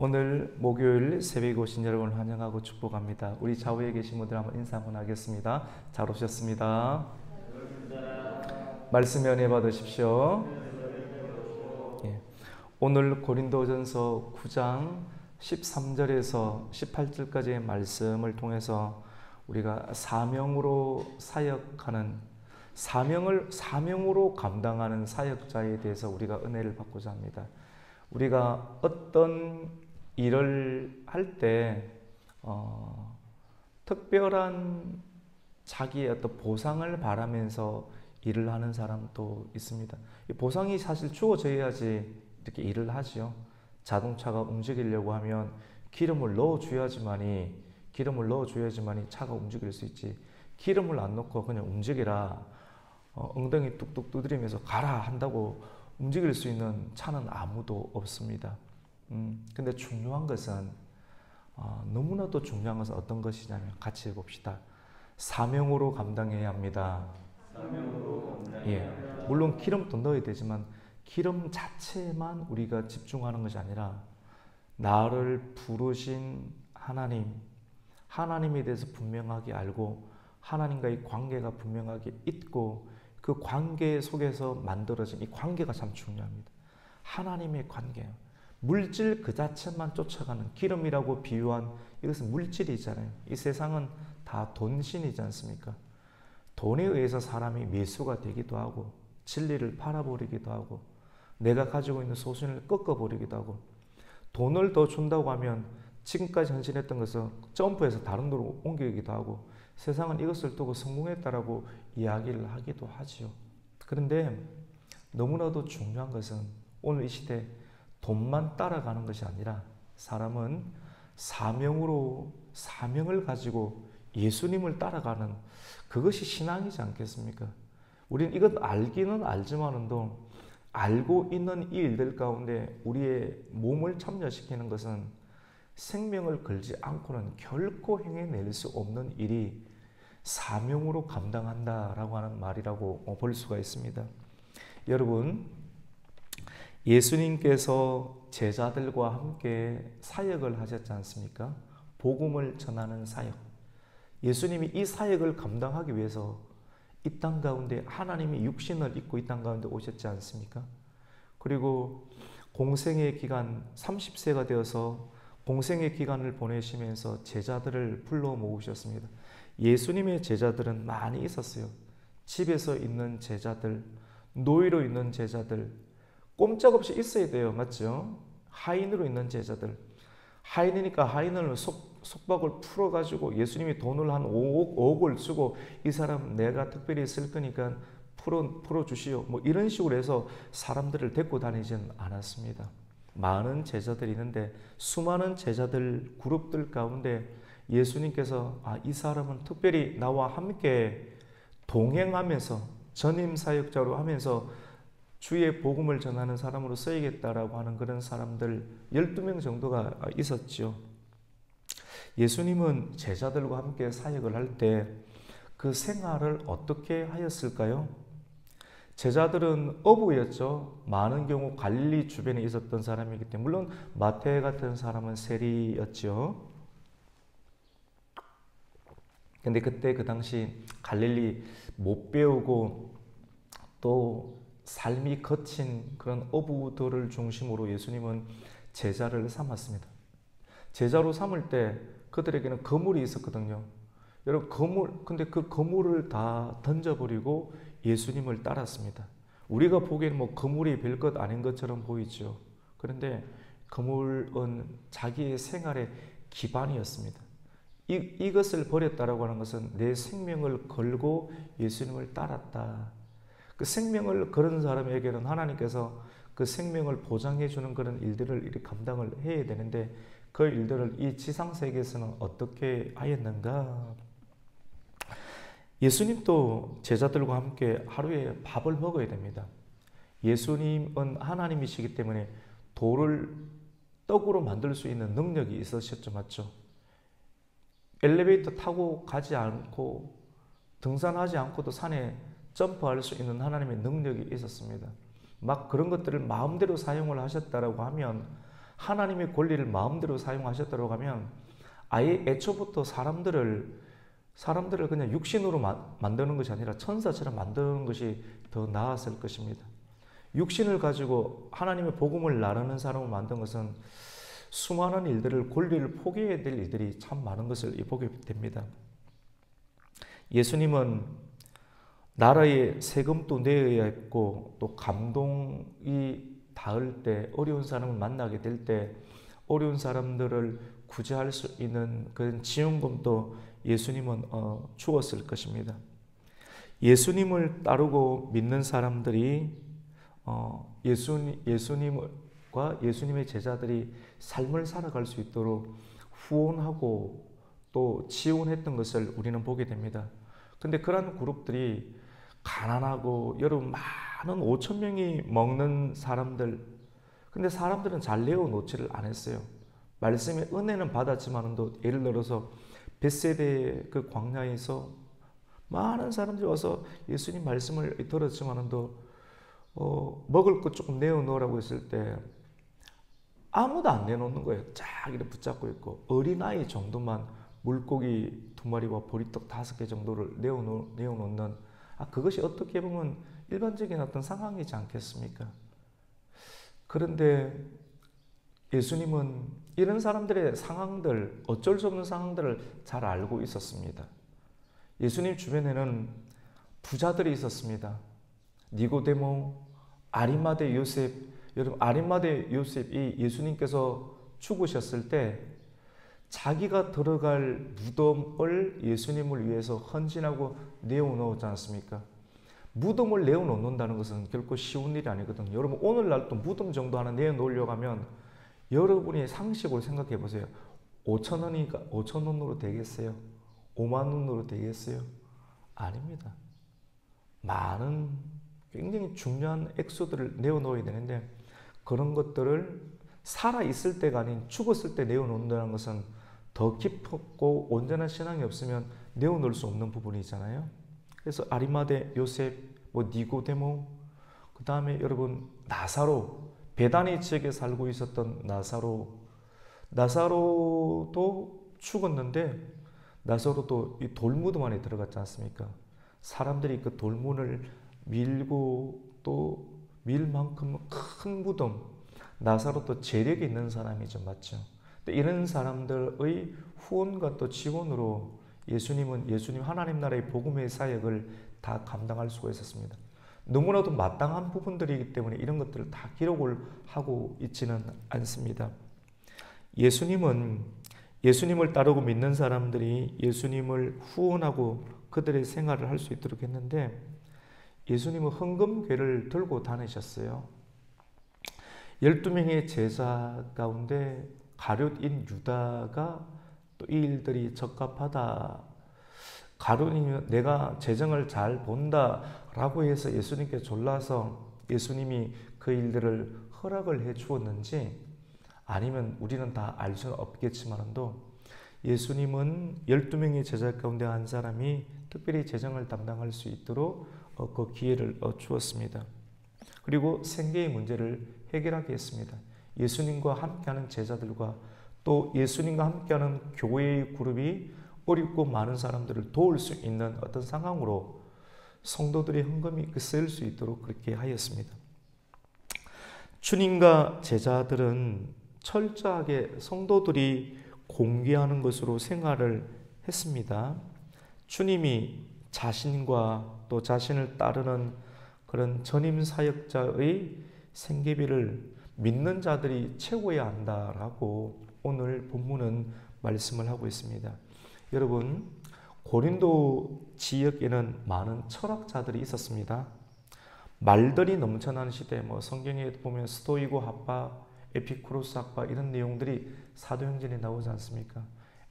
오늘 목요일 새벽에 오신 여러분을 환영하고 축복합니다. 우리 좌우에 계신 분들 한번 인사 한번 하겠습니다. 잘 오셨습니다. 말씀 연애 받으십시오. 예. 오늘 고린도전서 9장 13절에서 18절까지의 말씀을 통해서 우리가 사명으로 사역하는 사명으로 감당하는 사역자에 대해서 우리가 은혜를 받고자 합니다. 우리가 어떤 일을 할 때 특별한 자기의 어떤 보상을 바라면서 일을 하는 사람도 있습니다. 이 보상이 사실 주어져야지 이렇게 일을 하죠. 자동차가 움직이려고 하면 기름을 넣어줘야지만이 차가 움직일 수 있지. 기름을 안 넣고 그냥 움직이라 엉덩이 뚝뚝 두드리면서 가라 한다고 움직일 수 있는 차는 아무도 없습니다. 근데 중요한 것은 너무나도 중요한 것은 어떤 것이냐면 같이 해봅시다. 사명으로 감당해야 합니다. 물론 기름도 넣어야 되지만 기름 자체에만 우리가 집중하는 것이 아니라 나를 부르신 하나님에 대해서 분명하게 알고 하나님과의 관계가 분명하게 있고 그 관계 속에서 만들어진 이 관계가 참 중요합니다. 하나님의 관계. 물질 그 자체만 쫓아가는 기름이라고 비유한 이것은 물질이잖아요. 이 세상은 다 돈신이지 않습니까? 돈에 의해서 사람이 매수가 되기도 하고 진리를 팔아버리기도 하고 내가 가지고 있는 소신을 꺾어버리기도 하고 돈을 더 준다고 하면 지금까지 헌신했던 것을 점프해서 다른 데로 옮기기도 하고 세상은 이것을 두고 성공했다라고 이야기를 하기도 하지요. 그런데 너무나도 중요한 것은 오늘 이 시대 돈만 따라가는 것이 아니라 사람은 사명을 가지고 예수님을 따라가는 그것이 신앙이지 않겠습니까? 우리는 이것 알기는 알지만도 알고 있는 이 일들 가운데 우리의 몸을 참여시키는 것은 생명을 걸지 않고는 결코 행해낼 수 없는 일이 사명으로 감당한다라고 하는 말이라고 볼 수가 있습니다. 여러분, 예수님께서 제자들과 함께 사역을 하셨지 않습니까? 복음을 전하는 사역. 예수님이 이 사역을 감당하기 위해서 이 땅 가운데 하나님이 육신을 입고 이 땅 가운데 오셨지 않습니까? 그리고 공생의 기간 30세가 되어서 공생의 기간을 보내시면서 제자들을 불러 모으셨습니다. 예수님의 제자들은 많이 있었어요. 집에서 있는 제자들, 노예로 있는 제자들, 꼼짝없이 있어야 돼요. 맞죠? 하인으로 있는 제자들. 하인이니까 하인을 속박을 풀어가지고 예수님이 돈을 한 5억을 주고 이 사람 내가 특별히 쓸 거니까 풀어주시오. 뭐 이런 식으로 해서 사람들을 데리고 다니지는 않았습니다. 많은 제자들이 있는데 수많은 제자들 그룹들 가운데 예수님께서 이 사람은 특별히 나와 함께 동행하면서 전임 사역자로 하면서 주의 복음을 전하는 사람으로 써야겠다라고 하는 그런 사람들 12명 정도가 있었죠. 예수님은 제자들과 함께 사역을 할 때 그 생활을 어떻게 하였을까요? 제자들은 어부였죠. 많은 경우 갈릴리 주변에 있었던 사람이기 때문에 물론 마태 같은 사람은 세리였죠. 근데 그때 그 당시 갈릴리 못 배우고 또 삶이 거친 그런 어부들을 중심으로 예수님은 제자를 삼았습니다. 제자로 삼을 때 그들에게는 거물이 있었거든요. 여러분 근데 그 거물을 다 던져버리고 예수님을 따랐습니다. 우리가 보기에는 거물이 별것 아닌 것처럼 보이죠. 그런데 거물은 자기의 생활의 기반이었습니다. 이것을 버렸다라고 하는 것은 내 생명을 걸고 예수님을 따랐다. 그 생명을 걸은 사람에게는 하나님께서 그 생명을 보장해 주는 그런 일들을 이렇게 감당을 해야 되는데 그 일들을 이 지상세계에서는 어떻게 하였는가? 예수님도 제자들과 함께 하루에 밥을 먹어야 됩니다. 예수님은 하나님이시기 때문에 돌을 떡으로 만들 수 있는 능력이 있으셨죠. 맞죠? 엘리베이터 타고 가지 않고 등산하지 않고도 산에 점프할 수 있는 하나님의 능력이 있었습니다. 막 그런 것들을 마음대로 사용을 하셨다라고 하면 하나님의 권리를 마음대로 사용하셨다고 하면 아예 애초부터 사람들을 그냥 육신으로 만드는 것이 아니라 천사처럼 만드는 것이 더 나았을 것입니다. 육신을 가지고 하나님의 복음을 나누는 사람을 만든 것은 수많은 일들을, 권리를 포기해야 될 일들이 참 많은 것을 보게 됩니다. 예수님은 나라에 세금도 내어야 했고, 또 감동이 닿을 때, 어려운 사람을 만나게 될 때 어려운 사람들을 구제할 수 있는 그런 지원금도 예수님은 주었을 것입니다. 예수님을 따르고 믿는 사람들이 예수님과 예수님의 제자들이 삶을 살아갈 수 있도록 후원하고 또 지원했던 것을 우리는 보게 됩니다. 근데 그런 그룹들이 가난하고 여러분 많은 5천 명이 먹는 사람들, 근데 사람들은 잘 내어놓지를 않았어요. 말씀의 은혜는 받았지만도 예를 들어서 벳세대 그 광야에서 많은 사람들이 와서 예수님 말씀을 들었지만도 먹을 것 조금 내어놓으라고 했을 때 아무도 안 내놓는 거예요. 쫙 이렇게 붙잡고 있고, 어린아이 정도만 물고기 2마리와 보리떡 5개 정도를 내어놓는, 그것이 어떻게 보면 일반적인 어떤 상황이지 않겠습니까? 그런데 예수님은 이런 사람들의 상황들, 어쩔 수 없는 상황들을 잘 알고 있었습니다. 예수님 주변에는 부자들이 있었습니다. 니고데모, 아리마대 요셉. 여러분, 아리마대 요셉이 예수님께서 죽으셨을 때 자기가 들어갈 무덤을 예수님을 위해서 헌신하고 내어놓지 않습니까? 무덤을 내어놓는다는 것은 결코 쉬운 일이 아니거든요. 여러분, 오늘날 또 무덤 정도 하나 내어놓으려고 하면 여러분이 상식으로 생각해 보세요. 5천 원으로 되겠어요? 5만 원으로 되겠어요? 아닙니다. 많은 굉장히 중요한 액수들을 내어놓아야 되는데, 그런 것들을 살아있을 때가 아닌 죽었을 때 내어놓는다는 것은 더 깊고 온전한 신앙이 없으면 내어놓을 수 없는 부분이잖아요. 그래서 아리마대 요셉, 니고데모, 그 다음에 여러분 나사로, 베다니 지역에 살고 있었던 나사로도 죽었는데, 나사로도 이 돌무덤 안에 들어갔지 않습니까? 사람들이 그 돌문을 밀고 또 밀 만큼 큰 무덤, 나사로도 재력이 있는 사람이죠, 맞죠? 이런 사람들의 후원과 또 지원으로 예수님 하나님 나라의 복음의 사역을 다 감당할 수가 있었습니다. 너무나도 마땅한 부분들이기 때문에 이런 것들을 다 기록을 하고 있지는 않습니다. 예수님을 따르고 믿는 사람들이 예수님을 후원하고 그들의 생활을 할 수 있도록 했는데, 예수님은 헌금궤를 들고 다니셨어요. 12명의 제자 가운데 가룟인 유다가 또 이 일들이 적합하다, 가룟이 내가 재정을 잘 본다라고 해서 예수님께 졸라서 예수님이 그 일들을 허락을 해 주었는지, 아니면 우리는 다 알 수는 없겠지만도 예수님은 12명의 제자 가운데 한 사람이 특별히 재정을 담당할 수 있도록 그 기회를 주었습니다. 그리고 생계의 문제를 해결하게 했습니다. 예수님과 함께하는 제자들과 또 예수님과 함께하는 교회의 그룹이 어렵고 많은 사람들을 도울 수 있는 어떤 상황으로 성도들의 헌금이 쓰일 수 있도록 그렇게 하였습니다. 주님과 제자들은 철저하게 성도들이 공개하는 것으로 생활을 했습니다. 주님이 자신과 또 자신을 따르는 그런 전임 사역자의 생계비를 믿는 자들이 채워야 한다라고 오늘 본문은 말씀을 하고 있습니다. 여러분, 고린도 지역에는 많은 철학자들이 있었습니다. 말들이 넘쳐나는 시대, 성경에 보면 스토이고 학파, 에피쿠로스 학파 이런 내용들이 사도행전에 나오지 않습니까?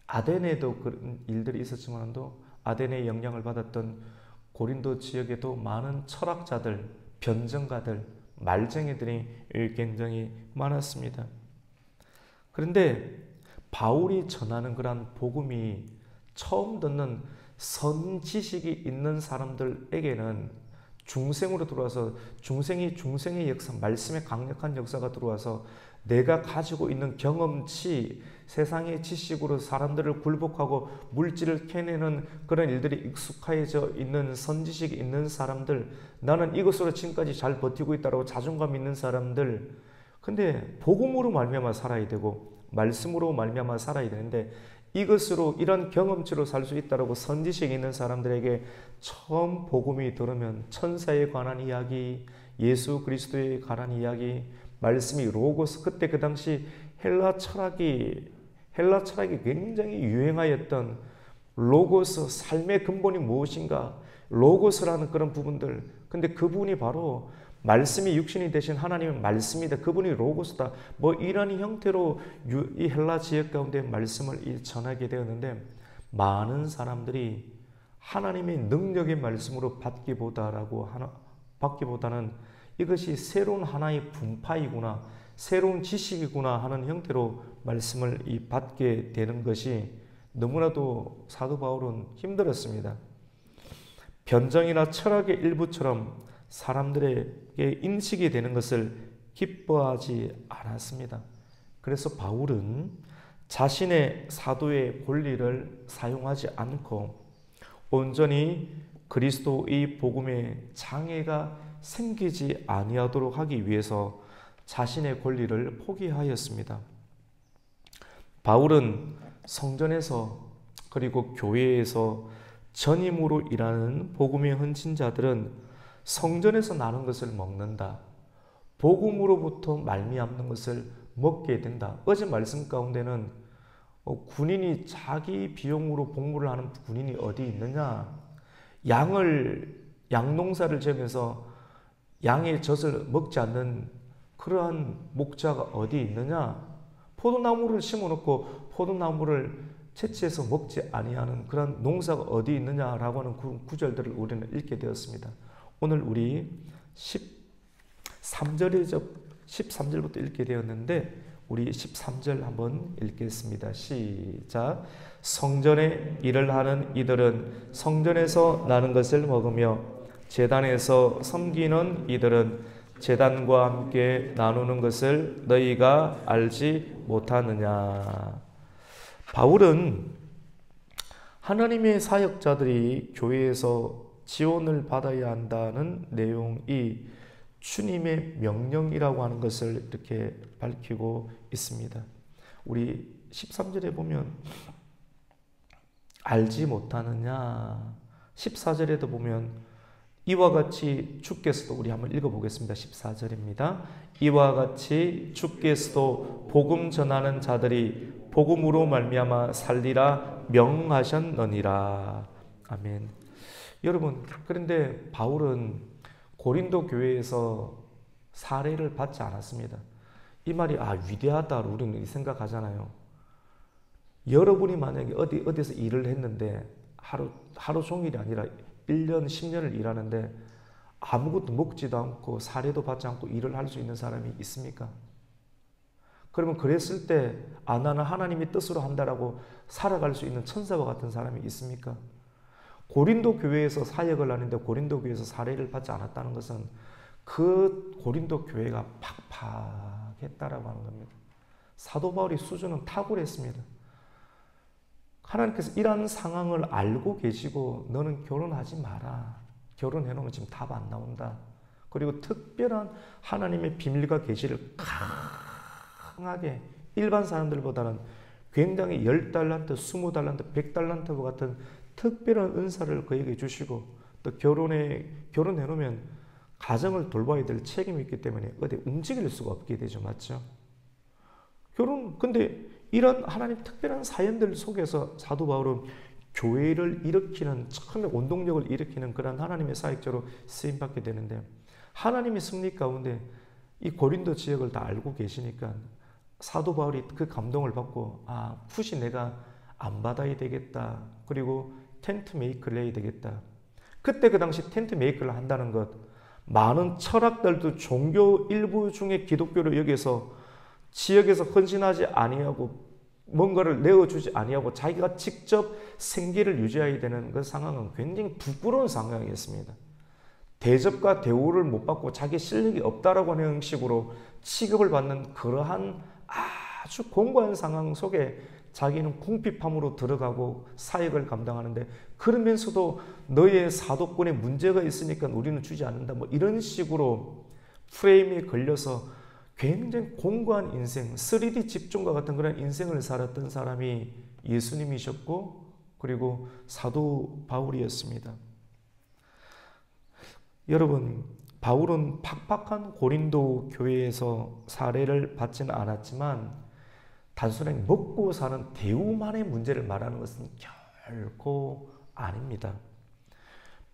아덴에도 그런 일들이 있었지만도 아덴의 영향을 받았던 고린도 지역에도 많은 철학자들, 변증가들, 말쟁이들이 굉장히 많았습니다. 그런데 바울이 전하는 그런 복음이 처음 듣는 선지식이 있는 사람들에게는 중생으로 들어와서 중생의 역사, 말씀의 강력한 역사가 들어와서 내가 가지고 있는 경험치, 세상의 지식으로 사람들을 굴복하고 물질을 캐내는 그런 일들이 익숙해져 있는 선지식이 있는 사람들, 나는 이것으로 지금까지 잘 버티고 있다고 자존감 있는 사람들, 근데 복음으로 말미암아 살아야 되고 말씀으로 말미암아 살아야 되는데 이것으로 이런 경험치로 살 수 있다고 선지식이 있는 사람들에게 처음 복음이 들으면 천사에 관한 이야기, 예수 그리스도에 관한 이야기, 말씀이 로고스, 그때 그 당시 헬라 철학이 굉장히 유행하였던 로고스, 삶의 근본이 무엇인가, 로고스라는 그런 부분들. 근데 그분이 바로 말씀이 육신이 되신 하나님의 말씀이다. 그분이 로고스다. 뭐 이런 형태로 이 헬라 지역 가운데 말씀을 전하게 되었는데 많은 사람들이 하나님의 능력의 말씀으로 받기보다는 이것이 새로운 하나의 분파이구나, 새로운 지식이구나 하는 형태로 말씀을 받게 되는 것이 너무나도 사도 바울은 힘들었습니다. 변정이나 철학의 일부처럼 사람들에게 인식이 되는 것을 기뻐하지 않았습니다. 그래서 바울은 자신의 사도의 권리를 사용하지 않고 온전히 그리스도의 복음에 장애가 생기지 아니하도록 하기 위해서 자신의 권리를 포기하였습니다. 바울은 성전에서 그리고 교회에서 전임으로 일하는 복음의 헌신자들은 성전에서 나는 것을 먹는다. 복음으로부터 말미암는 것을 먹게 된다. 어제 말씀 가운데는 군인이 자기 비용으로 복무를 하는 군인이 어디 있느냐? 양농사를 지으면서 양의 젖을 먹지 않는 그러한 목자가 어디 있느냐? 포도나무를 심어놓고 포도나무를 채취해서 먹지 아니하는 그런 농사가 어디 있느냐라고 하는 구절들을 우리는 읽게 되었습니다. 오늘 우리 13절부터 읽게 되었는데 우리 13절 한번 읽겠습니다. 시작. 성전에 일을 하는 이들은 성전에서 나는 것을 먹으며 제단에서 섬기는 이들은 제단과 함께 나누는 것을 너희가 알지 못하느냐. 바울은 하나님의 사역자들이 교회에서 지원을 받아야 한다는 내용이 주님의 명령이라고 하는 것을 이렇게 밝히고 있습니다. 우리 13절에 보면 알지 못하느냐, 14절에도 보면 이와 같이 주께서도, 우리 한번 읽어보겠습니다. 14절입니다. 이와 같이 주께서도 복음 전하는 자들이 복음으로 말미암아 살리라 명하셨느니라. 아멘. 여러분, 그런데 바울은 고린도 교회에서 사례를 받지 않았습니다. 이 말이 위대하다 우리는 생각하잖아요. 여러분이 만약에 어디서 일을 했는데 하루 종일이 아니라 1년, 10년을 일하는데 아무것도 먹지도 않고 사례도 받지 않고 일을 할 수 있는 사람이 있습니까? 그러면 그랬을 때 나는 하나님의 뜻으로 한다라고 살아갈 수 있는 천사와 같은 사람이 있습니까? 고린도 교회에서 사역을 하는데 고린도 교회에서 사례를 받지 않았다는 것은 그 고린도 교회가 팍팍했다라고 하는 겁니다. 사도 바울의 수준은 탁월했습니다. 하나님께서 이런 상황을 알고 계시고 너는 결혼하지 마라. 결혼해놓으면 지금 답 안 나온다. 그리고 특별한 하나님의 비밀과 계시를 강하게 일반 사람들보다는 굉장히 10달란트, 20달란트, 100달란트와 같은 특별한 은사를 그에게 주시고 또 결혼해놓으면 가정을 돌봐야 될 책임이 있기 때문에 어디 움직일 수가 없게 되죠. 맞죠? 근데 이런 하나님 특별한 사연들 속에서 사도 바울은 교회를 일으키는, 처음에 원동력을 일으키는 그런 하나님의 사역자로 쓰임받게 되는데 하나님의 섭리 가운데 이 고린도 지역을 다 알고 계시니까 사도 바울이 그 감동을 받고 푸시 내가 안 받아야 되겠다. 그리고 텐트 메이크를 해야 되겠다. 그때 그 당시 텐트 메이크를 한다는 것, 많은 철학들도 종교 일부 중에 기독교를 여기서 지역에서 헌신하지 아니하고 뭔가를 내어주지 아니하고 자기가 직접 생계를 유지해야 되는 그 상황은 굉장히 부끄러운 상황이었습니다. 대접과 대우를 못 받고 자기 실력이 없다라고 하는 식으로 취급을 받는 그러한 아주 공고한 상황 속에 자기는 궁핍함으로 들어가고 사역을 감당하는데, 그러면서도 너의 사도권에 문제가 있으니까 우리는 주지 않는다, 뭐 이런 식으로 프레임에 걸려서 굉장히 공고한 인생, 3D 집중과 같은 그런 인생을 살았던 사람이 예수님이셨고, 그리고 사도 바울이었습니다. 여러분, 바울은 팍팍한 고린도 교회에서 사례를 받지는 않았지만 단순히 먹고 사는 대우만의 문제를 말하는 것은 결코 아닙니다.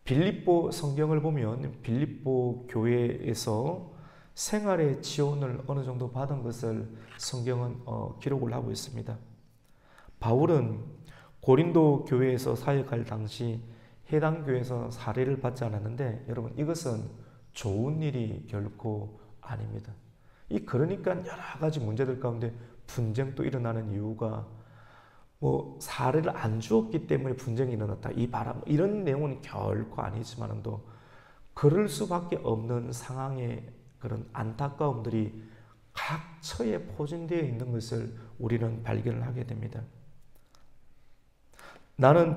빌립보 성경을 보면 빌립보 교회에서 생활의 지원을 어느 정도 받은 것을 성경은 기록을 하고 있습니다. 바울은 고린도 교회에서 사역할 당시 해당 교회에서 사례를 받지 않았는데, 여러분, 이것은 좋은 일이 결코 아닙니다. 그러니까 여러 가지 문제들 가운데 분쟁도 일어나는 이유가 뭐 사례를 안 주었기 때문에 분쟁이 일어났다, 이 바람, 이런 내용은 결코 아니지만도 그럴 수밖에 없는 상황의 그런 안타까움들이 각 처에 포진되어 있는 것을 우리는 발견을 하게 됩니다.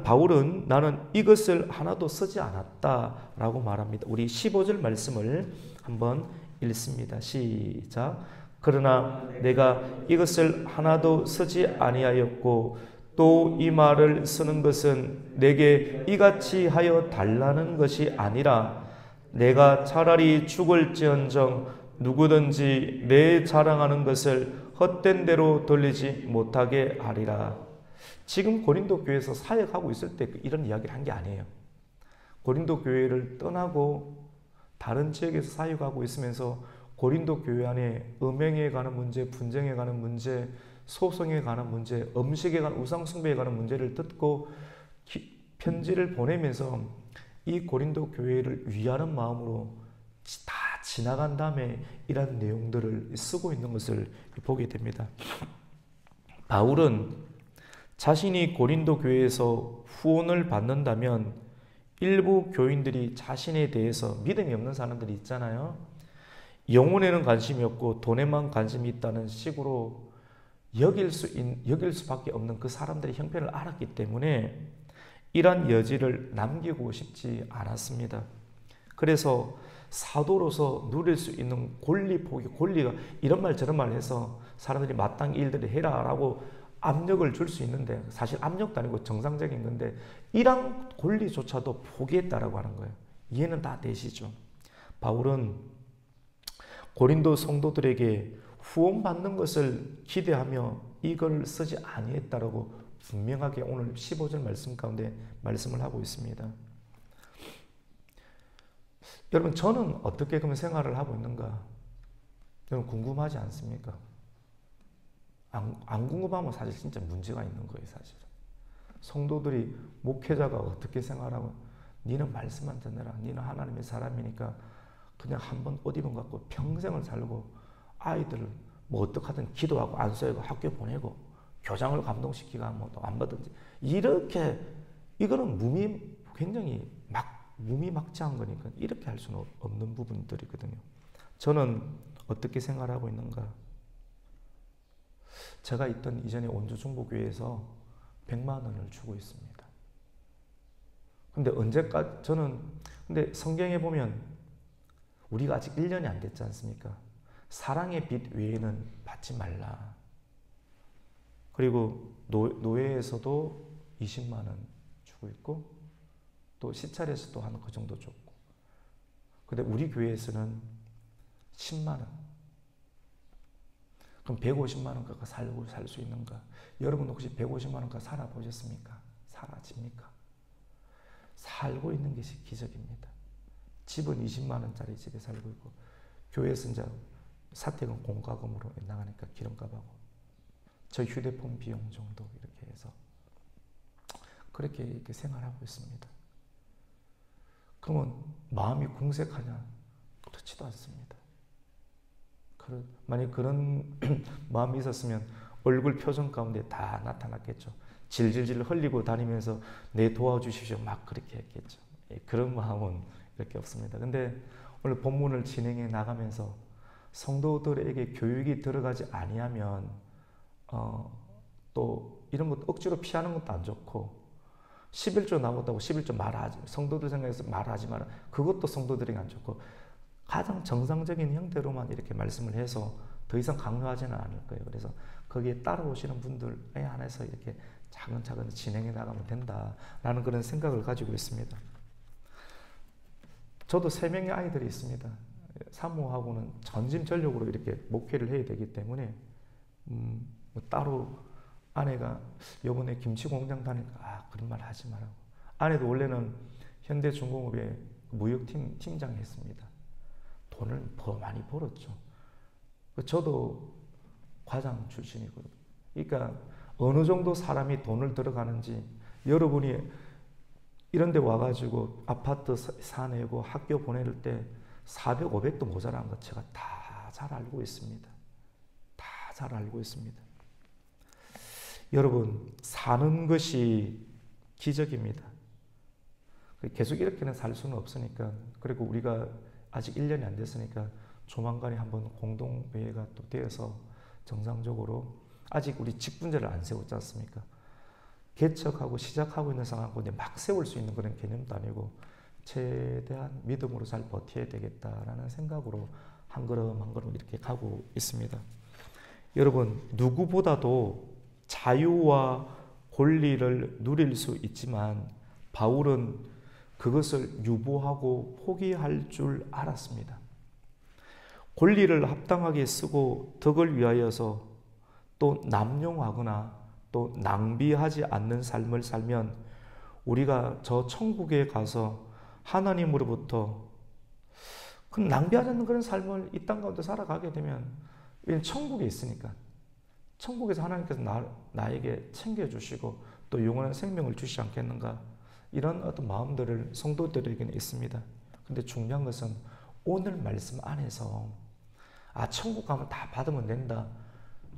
바울은 나는 이것을 하나도 쓰지 않았다라고 말합니다. 우리 15절 말씀을 한번 읽습니다. 시작. 그러나 내가 이것을 하나도 쓰지 아니하였고 또 이 말을 쓰는 것은 내게 이같이 하여 달라는 것이 아니라 내가 차라리 죽을지언정 누구든지 내 자랑하는 것을 헛된 대로 돌리지 못하게 하리라. 지금 고린도 교회에서 사역하고 있을 때 이런 이야기를 한 게 아니에요. 고린도 교회를 떠나고 다른 지역에서 사역하고 있으면서 고린도 교회 안에 음행에 관한 문제, 분쟁에 관한 문제, 소송에 관한 문제, 음식에 관한, 우상 숭배에 관한 문제를 듣고 편지를 보내면서 이 고린도 교회를 위하는 마음으로 다 지나간 다음에 이런 내용들을 쓰고 있는 것을 보게 됩니다. 바울은 자신이 고린도 교회에서 후원을 받는다면 일부 교인들이 자신에 대해서 믿음이 없는 사람들이 있잖아요. 영혼에는 관심이 없고 돈에만 관심이 있다는 식으로 여길 수밖에 없는 그 사람들의 형편을 알았기 때문에 이러한 여지를 남기고 싶지 않았습니다. 그래서 사도로서 누릴 수 있는 권리가 이런 말 저런 말 해서 사람들이 마땅히 일들을 해라 라고 압력을 줄 수 있는데, 사실 압력도 아니고 정상적인 건데 이런 권리조차도 포기했다라고 하는 거예요. 이해는 다 되시죠? 바울은 고린도 성도들에게 후원받는 것을 기대하며 이걸 쓰지 아니했다라고 분명하게 오늘 15절 말씀 가운데 말씀을 하고 있습니다. 여러분, 저는 어떻게 그러면 생활을 하고 있는가? 여러분 궁금하지 않습니까? 안 궁금하면 사실 진짜 문제가 있는 거예요. 사실 성도들이 목회자가 어떻게 생활하고, 니는 말씀만 듣느라, 니는 하나님의 사람이니까 그냥 한번 옷 입은 것 갖고 평생을 살고 아이들을 뭐 어떡하든 기도하고 안수하고 학교 보내고 교장을 감동시키고 뭐 안 받든지, 이렇게 이거는 굉장히 무미막지한 거니까 이렇게 할 수는 없는 부분들이거든요. 저는 어떻게 생활하고 있는가? 제가 있던 이전에 원주중보교회에서 100만 원을 주고 있습니다. 근데 언제까지 근데 성경에 보면 우리가 아직 1년이 안 됐지 않습니까? 사랑의 빚 외에는 받지 말라. 그리고 노예에서도 20만 원 주고 있고 또 시찰에서도 한 그 정도 줬고, 근데 우리 교회에서는 10만 원. 그럼 150만 원 갖고 살 수 있는가? 여러분 혹시 150만 원 갖고 살아보셨습니까? 사라집니까? 살고 있는 것이 기적입니다. 집은 20만 원짜리 집에 살고 있고, 교회에서 이제 사택은 공과금으로 나가니까 기름값하고 저 휴대폰 비용 정도 이렇게 해서 그렇게 생활하고 있습니다. 그러면 마음이 궁색하냐? 그렇지도 않습니다. 만약 그런 마음이 있었으면 얼굴 표정 가운데 다 나타났겠죠. 질질질 흘리고 다니면서 내 도와주십시오 막 그렇게 했겠죠. 그런 마음은 밖에 없습니다. 근데 오늘 본문을 진행해 나가면서 성도들에게 교육이 들어가지 아니하면 또 이런 것 억지로 피하는 것도 안 좋고 11조 나왔다고 11조 말하지 성도들 생각해서 말하지 마라. 그것도 성도들에게 안 좋고 가장 정상적인 형태로만 이렇게 말씀을 해서 더 이상 강요하지는 않을 거예요. 그래서 거기에 따라오시는 분들에 한해서 이렇게 차근차근 진행해 나가면 된다라는 그런 생각을 가지고 있습니다. 저도 3명의 아이들이 있습니다. 사모하고는 전심전력으로 이렇게 목회를 해야 되기 때문에 따로 아내가 요번에 김치 공장 다니까 그런 말 하지 말라고. 아내도 원래는 현대중공업의 무역팀 팀장 했습니다. 돈을 더 많이 벌었죠. 저도 과장 출신이거든요. 그러니까 어느 정도 사람이 돈을 들어가는지 여러분이 이런 데 와가지고 아파트 사내고 학교 보낼 때 400, 500도 모자란 것 제가 다 잘 알고 있습니다. 다 잘 알고 있습니다. 여러분, 사는 것이 기적입니다. 계속 이렇게는 살 수는 없으니까, 그리고 우리가 아직 1년이 안 됐으니까 조만간에 한번 공동회의가 또 되어서 정상적으로, 아직 우리 직분제를 안 세웠지 않습니까? 개척하고 시작하고 있는 상황 가운데 막 세울 수 있는 그런 개념도 아니고 최대한 믿음으로 잘 버텨야 되겠다라는 생각으로 한 걸음 한 걸음 이렇게 가고 있습니다. 여러분, 누구보다도 자유와 권리를 누릴 수 있지만 바울은 그것을 유보하고 포기할 줄 알았습니다. 권리를 합당하게 쓰고 덕을 위하여서 또 남용하거나 또 낭비하지 않는 삶을 살면 우리가 저 천국에 가서 하나님으로부터 그 낭비하지 않는 그런 삶을 이 땅 가운데 살아가게 되면 천국에 있으니까 천국에서 하나님께서 나에게 챙겨주시고 또 영원한 생명을 주시지 않겠는가, 이런 어떤 마음들을 성도들에게는 있습니다. 근데 중요한 것은 오늘 말씀 안에서 천국 가면 다 받으면 된다,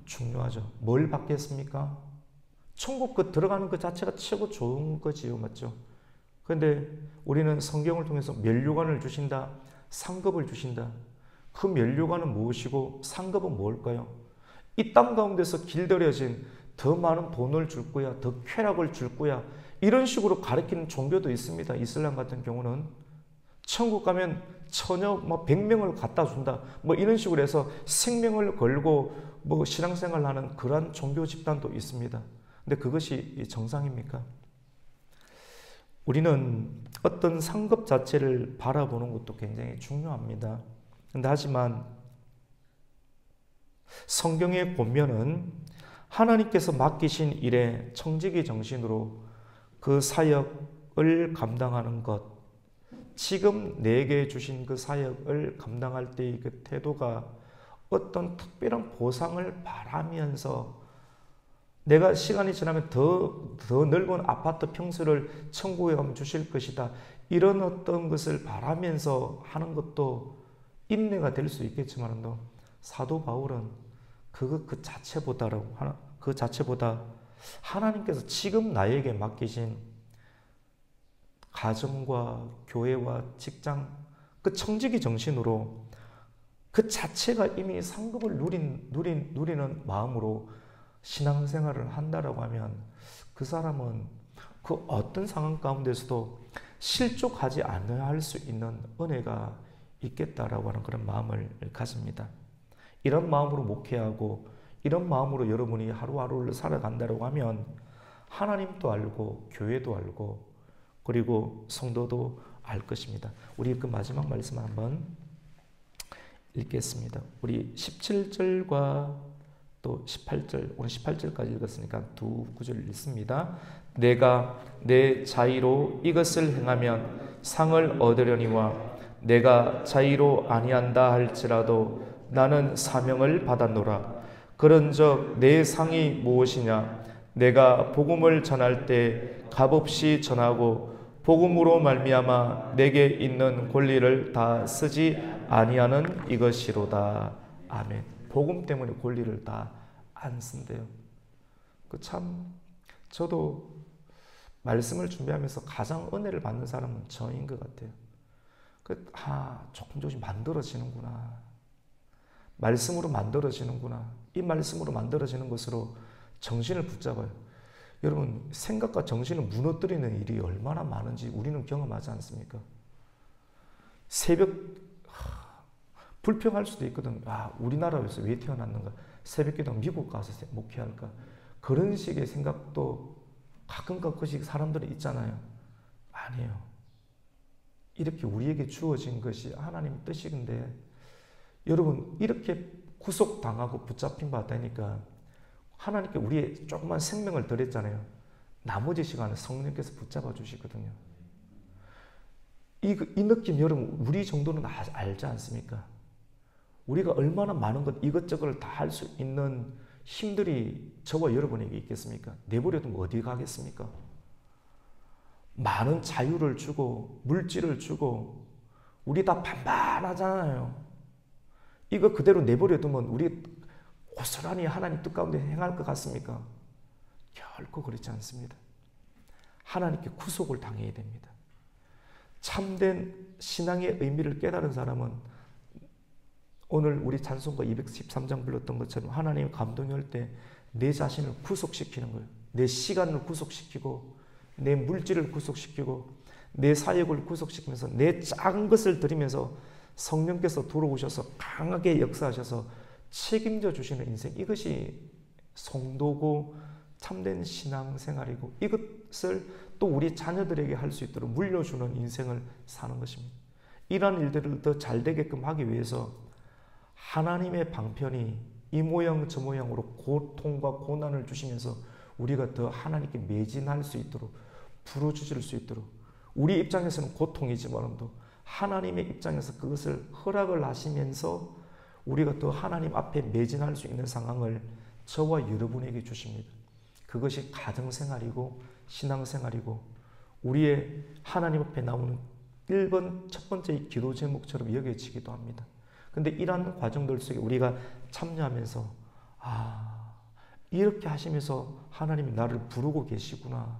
중요하죠. 뭘 받겠습니까? 천국 들어가는 것 자체가 최고 좋은 거지요, 맞죠? 그런데 우리는 성경을 통해서 면류관을 주신다, 상급을 주신다. 그 면류관은 무엇이고 상급은 뭘까요? 이 땅 가운데서 길들여진 더 많은 돈을 줄 거야, 더 쾌락을 줄 거야, 이런 식으로 가르치는 종교도 있습니다. 이슬람 같은 경우는 천국 가면 처녀 100명을 갖다 준다, 이런 식으로 해서 생명을 걸고 신앙생활을 하는 그러한 종교 집단도 있습니다. 근데 그것이 정상입니까? 우리는 어떤 상급 자체를 바라보는 것도 굉장히 중요합니다. 근데 하지만 성경에 보면은 하나님께서 맡기신 일에 청지기 정신으로 그 사역을 감당하는 것, 지금 내게 주신 그 사역을 감당할 때의 그 태도가 어떤 특별한 보상을 바라면서 내가 시간이 지나면 더 넓은 아파트 평수를 천국에 가면 주실 것이다, 이런 어떤 것을 바라면서 하는 것도 인내가 될 수 있겠지만도 사도 바울은 그 자체보다 하나님께서 지금 나에게 맡기신 가정과 교회와 직장, 그 청지기 정신으로 그 자체가 이미 상급을 누리는 마음으로 신앙생활을 한다라고 하면 그 사람은 그 어떤 상황 가운데서도 실족하지 않아야 할 수 있는 은혜가 있겠다라고 하는 그런 마음을 가집니다. 이런 마음으로 목회하고 이런 마음으로 여러분이 하루하루를 살아간다고 하면 하나님도 알고 교회도 알고 그리고 성도도 알 것입니다. 우리 그 마지막 말씀 한번 읽겠습니다. 우리 17절과 또 18절, 오늘 18절까지 읽었으니까 두 구절 읽습니다. 내가 내 자의로 이것을 행하면 상을 얻으려니와 내가 자의로 아니한다 할지라도 나는 사명을 받았노라. 그런즉 내 상이 무엇이냐? 내가 복음을 전할 때 값없이 전하고 복음으로 말미암아 내게 있는 권리를 다 쓰지 아니하는 이것이로다. 아멘. 복음 때문에 권리를 다 안 쓴대요. 저도 말씀을 준비하면서 가장 은혜를 받는 사람은 저인 것 같아요. 조금 조금씩 만들어지는구나. 말씀으로 만들어지는구나. 이 말씀으로 만들어지는 것으로 정신을 붙잡아요. 여러분, 생각과 정신을 무너뜨리는 일이 얼마나 많은지 우리는 경험하지 않습니까? 새벽, 불평할 수도 있거든. 우리나라에서 왜 태어났는가? 새벽기도 미국 가서 목회할까? 그런 식의 생각도 가끔씩 사람들이 있잖아요. 아니에요. 이렇게 우리에게 주어진 것이 하나님의 뜻인데, 여러분, 이렇게 구속당하고 붙잡힌 바 되니까 하나님께 우리의 조그만 생명을 드렸잖아요. 나머지 시간을 성령께서 붙잡아 주시거든요. 이 느낌 여러분, 우리 정도는 알지 않습니까? 우리가 얼마나 많은 것 이것저것을 다 할 수 있는 힘들이 저와 여러분에게 있겠습니까? 내버려두면 어디 가겠습니까? 많은 자유를 주고 물질을 주고 우리 다 반반하잖아요. 이거 그대로 내버려두면 우리 고스란히 하나님 뜻 가운데 행할 것 같습니까? 결코 그렇지 않습니다. 하나님께 구속을 당해야 됩니다. 참된 신앙의 의미를 깨달은 사람은 오늘 우리 찬송가 213장 불렀던 것처럼 하나님 감동이 올 때 내 자신을 구속시키는 거예요. 내 시간을 구속시키고 내 물질을 구속시키고 내 사역을 구속시키면서 내 작은 것을 드리면서 성령께서 들어오셔서 강하게 역사하셔서 책임져 주시는 인생, 이것이 성도고 참된 신앙생활이고 이것을 또 우리 자녀들에게 할 수 있도록 물려주는 인생을 사는 것입니다. 이러한 일들을 더 잘 되게끔 하기 위해서 하나님의 방편이 이 모양 저 모양으로 고통과 고난을 주시면서 우리가 더 하나님께 매진할 수 있도록 부르짖을 수 있도록, 우리 입장에서는 고통이지만도 하나님의 입장에서 그것을 허락을 하시면서 우리가 더 하나님 앞에 매진할 수 있는 상황을 저와 여러분에게 주십니다. 그것이 가정생활이고 신앙생활이고 우리의 하나님 앞에 나오는 1번 첫 번째 기도 제목처럼 여겨지기도 합니다. 근데 이러한 과정들 속에 우리가 참여하면서 이렇게 하시면서 하나님이 나를 부르고 계시구나,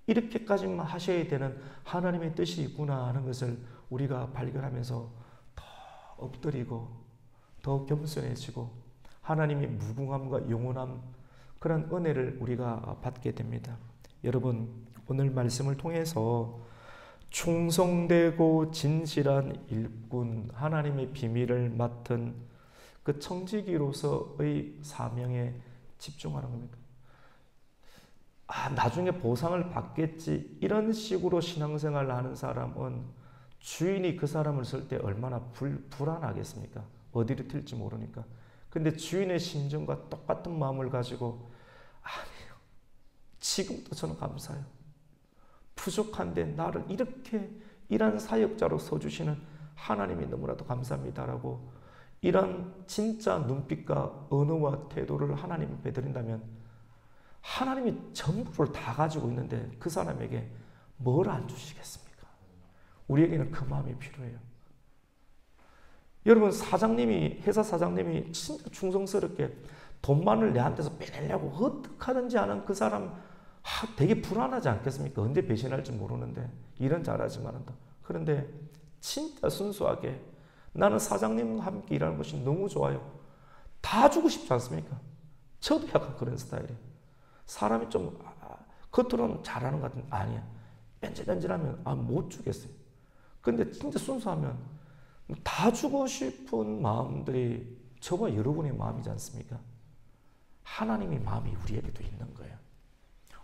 이렇게까지만 하셔야 되는 하나님의 뜻이 있구나 하는 것을 우리가 발견하면서 더 엎드리고 더 겸손해지고 하나님의 무궁함과 영원함, 그런 은혜를 우리가 받게 됩니다. 여러분, 오늘 말씀을 통해서 충성되고 진실한 일꾼, 하나님의 비밀을 맡은 그 청지기로서의 사명에 집중하는 겁니다. 나중에 보상을 받겠지, 이런 식으로 신앙생활을 하는 사람은 주인이 그 사람을 쓸 때 얼마나 불안하겠습니까? 어디로 튈지 모르니까. 근데 주인의 심정과 똑같은 마음을 가지고 아니에요, 지금도 저는 감사해요. 부족한데 나를 이렇게 이런 사역자로 써주시는 하나님이 너무나도 감사합니다라고, 이런 진짜 눈빛과 언어와 태도를 하나님 앞에 드린다면 하나님이 전부를 다 가지고 있는데 그 사람에게 뭘 안 주시겠습니까? 우리에게는 그 마음이 필요해요. 여러분, 회사 사장님이 진짜 충성스럽게 돈만을 내한테서 빼내려고 어떻게 하든지 하는 그 사람, 되게 불안하지 않겠습니까? 언제 배신할지 모르는데 일은 잘하지만도. 그런데 진짜 순수하게 나는 사장님과 함께 일하는 것이 너무 좋아요. 다 주고 싶지 않습니까? 저도 약간 그런 스타일이에요. 사람이 좀 겉으로는 잘하는 것 같은데 아니야. 뺀질뺀질하면 못 주겠어요. 근데 진짜 순수하면 다 주고 싶은 마음들이 저와 여러분의 마음이지 않습니까? 하나님의 마음이 우리에게도 있는 거예요.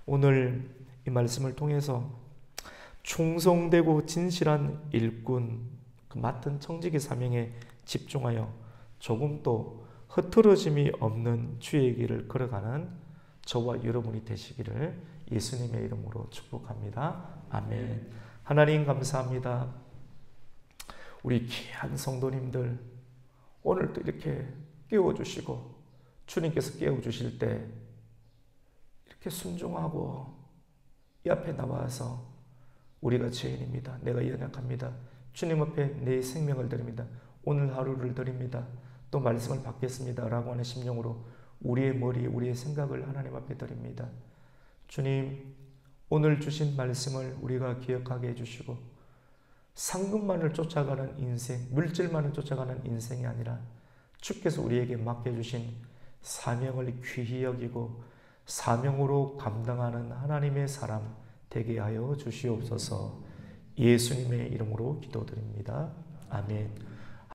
오늘 이 말씀을 통해서 충성되고 진실한 일꾼, 그 맡은 청지기 사명에 집중하여 조금도 흐트러짐이 없는 주의 길을 걸어가는 저와 여러분이 되시기를 예수님의 이름으로 축복합니다. 아멘. 하나님 감사합니다. 우리 귀한 성도님들 오늘도 이렇게 깨워주시고 주님께서 깨워주실 때 이렇게 순종하고 이 앞에 나와서 우리가 죄인입니다. 내가 연약합니다. 주님 앞에 내 생명을 드립니다. 오늘 하루를 드립니다. 또 말씀을 받겠습니다. 라고 하는 심령으로 우리의 머리, 우리의 생각을 하나님 앞에 드립니다. 주님, 오늘 주신 말씀을 우리가 기억하게 해주시고 상급만을 쫓아가는 인생, 물질만을 쫓아가는 인생이 아니라 주께서 우리에게 맡겨주신 사명을 귀히 여기고 사명으로 감당하는 하나님의 사람 되게 하여 주시옵소서. 예수님의 이름으로 기도드립니다. 아멘.